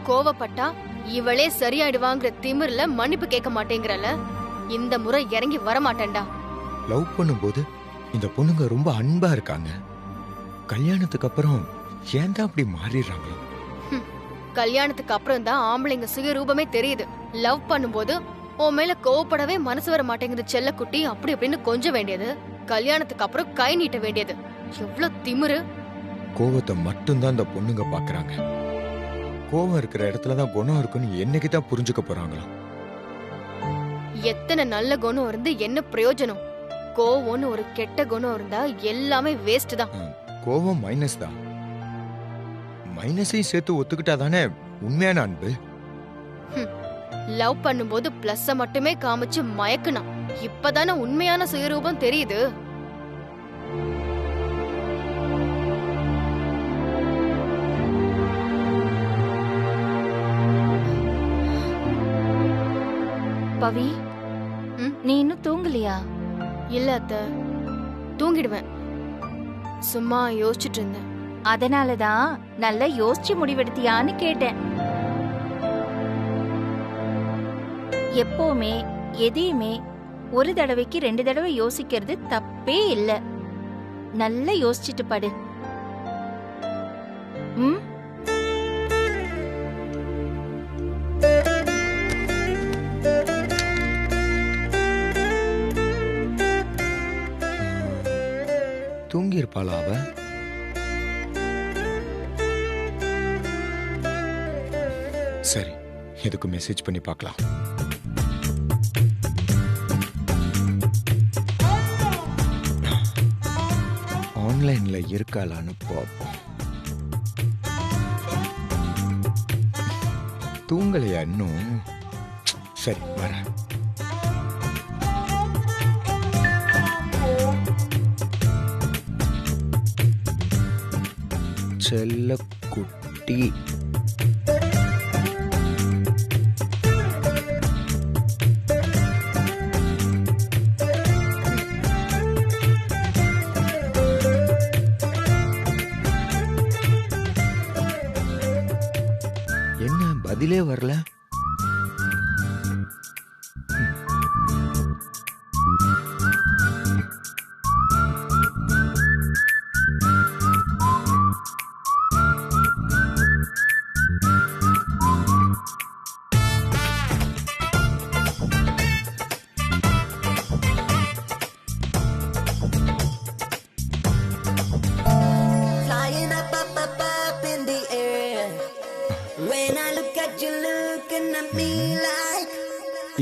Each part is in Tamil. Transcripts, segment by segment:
கோவப்பட்டா இவளே சரியாயிடுவாங்கிற திமிர்ல மன்னிப்பு கேட்க மாட்டேங்கிறல. இந்த முறை இறங்கி வர மாட்டேன்டா. லவ் பண்ணும்போது இந்த பொண்ணுங்க ரொம்ப அன்பா இருக்காங்க. கல்யாணத்துக்கு அப்புறம் ஏன் தான் அப்படி மாறிடுறாங்களோ? கல்யாணத்துக்கு அப்புறம் தான் ஆம்பளைங்க சுயரூபமே தெரியுது. லவ் பண்ணும்போது உன் மேல கோவப்படவே மனசு வர மாட்டேங்குது செல்லக்குட்டி அப்படி அப்படின்னு கொஞ்சம் வேண்டியது, கல்யாணத்துக்கு அப்புறம் கை நீட்ட வேண்டியது. எவ்வளவு திமிரு! கோவத்தை மட்டும்தான் இந்த பொண்ணுங்க பாக்குறாங்க. கோவம் இருக்கிற இடத்துலதான் குணம் இருக்குன்னு என்னைக்குதான் புரிஞ்சுக்க போறாங்களா? எத்தனை நல்ல குணம் இருந்து என்ன பிரயோஜனம்? கோவம்னு ஒரு கெட்ட குணம் இருந்தா எல்லாமே வேஸ்ட் தான். கோவம் மைனஸ் தான். மைனஸையும் சேர்த்து ஒத்துக்கிட்டா தானே உண்மையான அன்பு. லவ் பண்ணும்போது பிளஸ் மட்டுமே காமிச்சு மயக்குனா இப்பதானே உண்மையான சுயரூபம் தெரியுது. பவி, நீ இன்னும் தூங்கலையா? இல்ல அத்த, தூங்கிடுவேன். சும்மா யோசிச்சுட்டு இருந்தேன். அதனாலதான் நல்லா யோசிச்சு முடிவெடுத்தியான்னு கேட்டேன். எப்பவுமே எதையுமே ஒரு தடவைக்கு 2 தடவை யோசிக்கிறது தப்பே இல்ல. நல்லா யோசிச்சுட்டு படு. தூங்கி இருப்பாளா அவ? சரி, எதுக்கு மெசேஜ் பண்ணி பார்க்கலாம். ஆன்லைன்ல இருக்காளான்னு பார்ப்போம். தூங்கலையா இன்னும்? சரி, வரேன். செல்ல குட்டி, என்ன பதிலே வரல?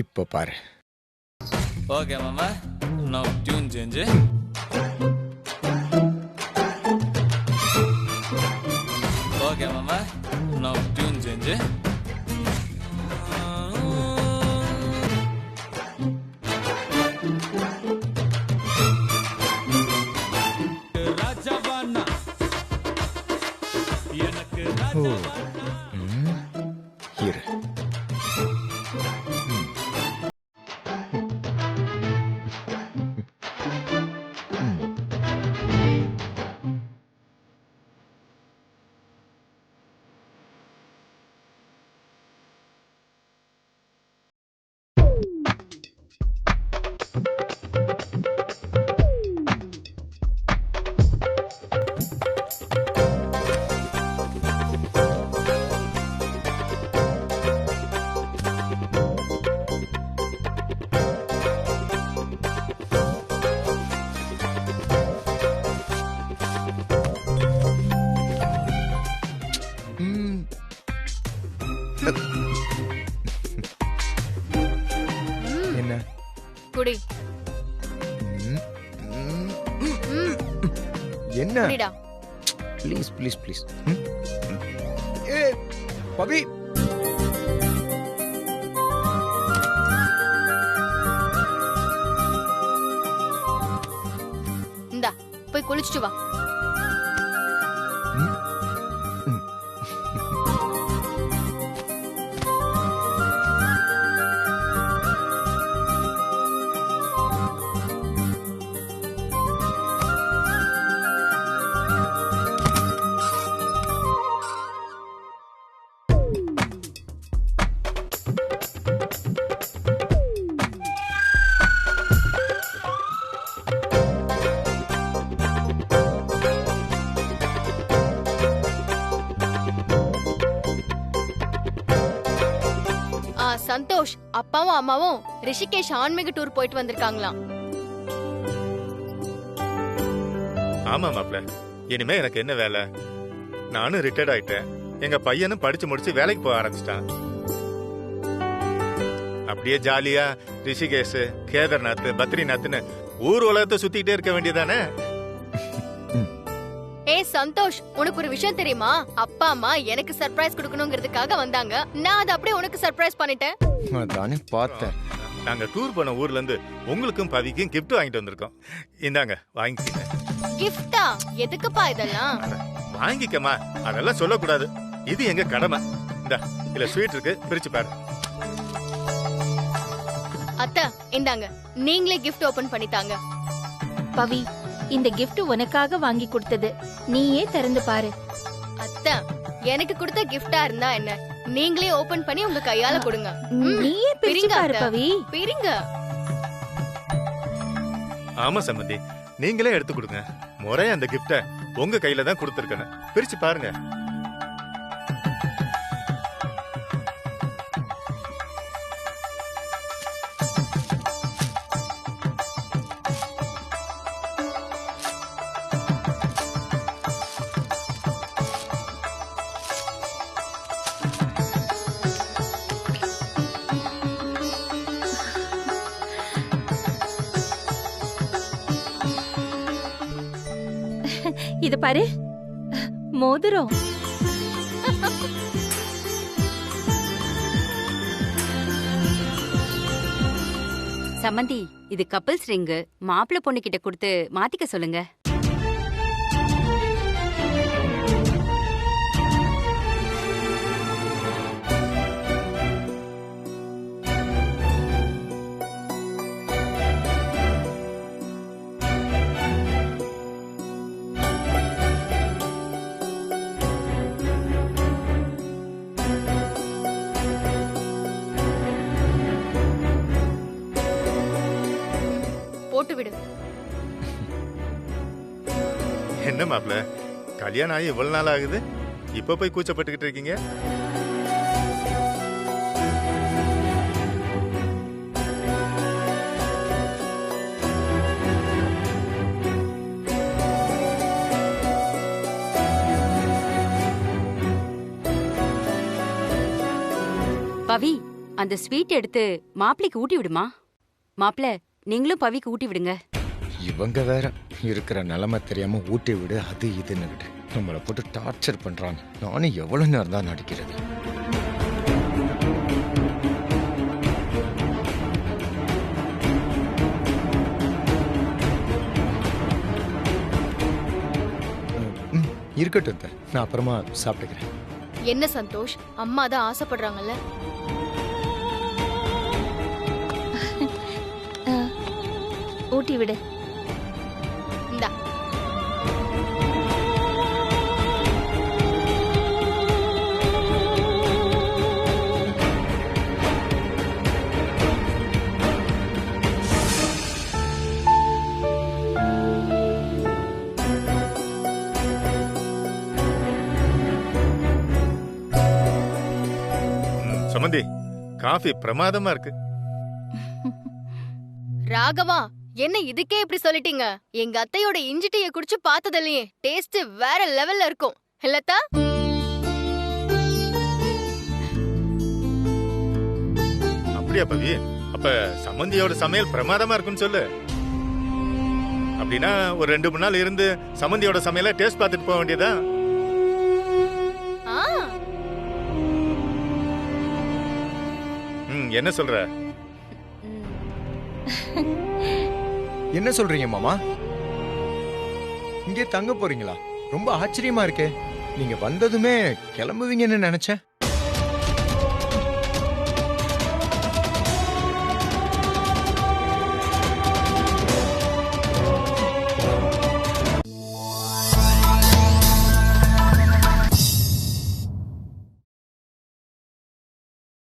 இப்ப பாரு. ஓகே மாமா, நான் டியூன் சேஞ்சு. ஓகே மாமா, நான் டியூன் சேஞ்சு. ராஜாவானா எனக்கு இரு. என்ன குடி. என்ன? குடிடா. Please please please. ஏ பவி, இந்தா போய் குளிச்சுட்டு வா. சந்தோஷ் அப்பாவும் அம்மாவும் ரிஷிகேஷ் ஆன்மீக டூர் போயிட்டு வந்திருக்காங்களாம். ஆமா மாப்ள, இனிமே எனக்கு என்ன வேலை? நானும் ரிட்டையர்ட் ஆயிட்டேன். எங்க பையனும் படிச்சு முடிச்சு வேலைக்கு போக ஆரம்பிச்சிட்டான். அப்படியே ஜாலியா ரிஷிகேஷ், கேதார்நாத், பத்ரிநாத்னு ஊர் உலகத்தை சுத்திட்டே இருக்க வேண்டியதானே? சந்தோஷ், உனக்கு ஒரு விஷயம் தெரியுமா? அப்பா அம்மா எனக்கு சர்ப்ரைஸ் கொடுக்கணுங்கிறதுக்காக வந்தாங்க. நான் அதை அப்படியே உனக்கு சர்ப்ரைஸ் பண்ணிட்டேன். அதானே பார்த்தேன். நாங்க டூர் போன ஊர்ல இருந்து உங்களுக்கும் பவிக்கும் கிஃப்ட் வாங்கிட்டு வந்திருக்கோம். இந்தாங்க வாங்கிக்கங்க. கிஃப்டா? எதுக்குப்பா இதெல்லாம்? வாங்கிக்கமா, அதெல்லாம் சொல்லக்கூடாது. இது எங்க கடமை. இந்த இல்ல ஸ்வீட் இருக்கு, பிரிச்சு பாரு. அத்தை இந்தாங்க, நீங்களே கிஃப்ட் ஓபன் பண்ணித்தாங்க. பவி, இந்த gift உனக்காக வாங்கி கொடுத்தது. நீயே திறந்து பாரு. அத்தை, எனக்கு கொடுத்த கிஃப்டா இருந்தா என்ன? நீங்களே ஓபன் பண்ணி உங்க கையால கொடுங்க. நீயே பிரிச்சு பிரிங்க பாரு அத்தை. பவி. பிரிங்க. ஆமா சம்பந்தி, நீங்களே எடுத்து கொடுங்க. முறையா அந்த கிஃப்ட உங்க கையில தான் கொடுத்துருக்கேன். பிரிச்சு பாருங்க. இது பாரு, மோதிரம். சம்மந்தி, இது கப்பிள்ஸ் ரிங்கு. மாப்பிள்ளை பொண்ணு கிட்ட கொடுத்து மாத்திக்க சொல்லுங்க. போட்டு விடு. என்ன மாப்ள, கல்யாணம் ஆகி இவ்வளவு நாள் ஆகுது, இப்ப போய் கூச்சப்பட்டுக்கிட்டு இருக்கீங்க? பவி, அந்த ஸ்வீட் எடுத்து மாப்பிளைக்கு ஊட்டி விடுமா. மாப்பிள்ள, நீங்களும் பவிக்கு ஊட்டி விடுங்க. இவங்க வேற இருக்கிற நிலைமை தெரியாம ஊட்டி விடு, அது இதுன்னு நம்மளை போட்டு டார்ச்சர் பண்றாங்க. நானும் எவ்வளவு நேரம் தான் நடிக்கிறது? இருக்கட்டும் அத்தை, நான் அப்புறமா சாப்பிட்டுக்கிறேன். என்ன சந்தோஷ், அம்மா தான் ஆசைப்படுறாங்கல்ல. ஊட்டி விடு. இந்தா. சம்பந்தி, காஃபி பிரமாதமா இருக்கு. ராகவா, என்ன இதுக்கே இப்படி சொல்லிட்டீங்க? எங்க அத்தையோட இஞ்சி டீயை குடிச்சு பார்த்ததில்லையே. டேஸ்ட் வேற லெவல்ல இருக்கும் இல்லத்தா? அப்படியா பவி? அப்ப சம்பந்தியோட சமையல் பிரமாதமா இருக்குன்னு சொல்லு. அப்படின்னா ஒரு 2-3 நாள் இருந்து சம்பந்தியோட சமையலை டேஸ்ட் பார்த்துட்டு போக வேண்டியதா? என்ன சொல்ற? என்ன சொல்றீங்க மாமா? இங்கே தங்க போறீங்களா? ரொம்ப ஆச்சரியமா இருக்கே. நீங்க வந்ததுமே கிளம்புவீங்கன்னு நினைச்சேன்.